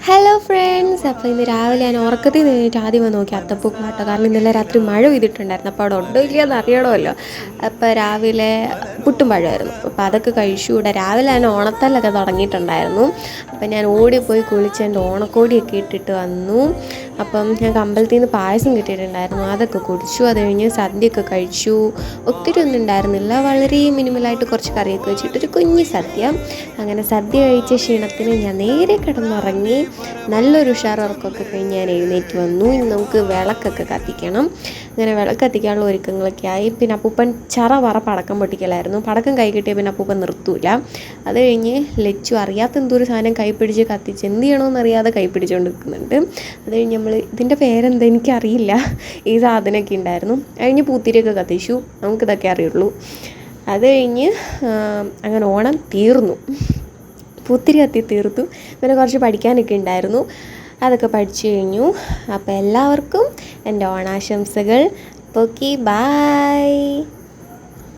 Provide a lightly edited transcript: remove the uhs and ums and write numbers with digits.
Hello friends, അപ്പോൾ ഇന്ന് രാവിലെ ഞാൻ ഉറക്കത്തിൽ നിന്നിട്ട് ആദ്യം നോക്കി അത്തപ്പൂക്കൾ കേട്ടോ. കാരണം ഇന്നലെ രാത്രി മഴ പെയ്തിട്ടുണ്ടായിരുന്നു. അപ്പോൾ അവിടെ ഉണ്ടോ ഇല്ലയെന്ന് അറിയണമല്ലോ. അപ്പോൾ രാവിലെ പുട്ടും പഴമായിരുന്നു. അപ്പോൾ അതൊക്കെ കഴിച്ചു. ഇവിടെ രാവിലെ ഞാൻ ഓണത്തല്ലൊക്കെ തുടങ്ങിയിട്ടുണ്ടായിരുന്നു. അപ്പം ഞാൻ ഓടിപ്പോയി കുളിച്ച് എൻ്റെ ഓണക്കോടിയൊക്കെ ഇട്ടിട്ട് വന്നു. അപ്പം ഞങ്ങൾക്ക് അമ്പലത്തിൽ നിന്ന് പായസം കിട്ടിയിട്ടുണ്ടായിരുന്നു, അതൊക്കെ കുടിച്ചു. അത് കഴിഞ്ഞ് സദ്യയൊക്കെ കഴിച്ചു. ഒത്തിരി ഒന്നും ഉണ്ടായിരുന്നില്ല, വളരെ മിനിമലായിട്ട് കുറച്ച് കറിയൊക്കെ വെച്ചിട്ടൊരു കുഞ്ഞ് സദ്യ. അങ്ങനെ സദ്യ കഴിച്ച ക്ഷീണത്തിന് ഞാൻ നേരെ കിടന്നുറങ്ങി. നല്ലൊരു ഉഷാറുറക്കമൊക്കെ കഴിഞ്ഞ് ഞാൻ എഴുന്നേറ്റ് വന്നു. ഇനി നമുക്ക് വിളക്കൊക്കെ കത്തിക്കണം. അങ്ങനെ വിളക്ക് കത്തിക്കാനുള്ള ഒരുക്കങ്ങളൊക്കെ ആയി. പിന്നെ അപ്പൂപ്പൻ പറ പടക്കം പൊട്ടിക്കലായിരുന്നു. പടക്കം കൈ കിട്ടിയാൽ പിന്നെ അപ്പൂപ്പൻ നിർത്തൂല. അത് കഴിഞ്ഞ് ലച്ചു അറിയാത്ത എന്തോരു സാധനം കൈ പിടിച്ച് കത്തിച്ച് എന്ത് ചെയ്യണമെന്നറിയാതെ കൈ പിടിച്ചുകൊണ്ട് നിൽക്കുന്നുണ്ട്. അത് കഴിഞ്ഞ് നമ്മൾ ഇതിൻ്റെ പേരെന്താ എനിക്കറിയില്ല, ഈ സാധനമൊക്കെ ഉണ്ടായിരുന്നു. കഴിഞ്ഞ് പൂത്തിരിയൊക്കെ കത്തിച്ചു. നമുക്കിതൊക്കെ അറിയുള്ളൂ. അത് കഴിഞ്ഞ് അങ്ങനെ ഓണം തീർന്നു. പൂത്തിരി കത്തി തീർത്തു. പിന്നെ കുറച്ച് പഠിക്കാനൊക്കെ ഉണ്ടായിരുന്നു, അതൊക്കെ പഠിച്ചു കഴിഞ്ഞു. അപ്പോൾ എല്ലാവർക്കും എൻ്റെ ഓണാശംസകൾ. Okay, by.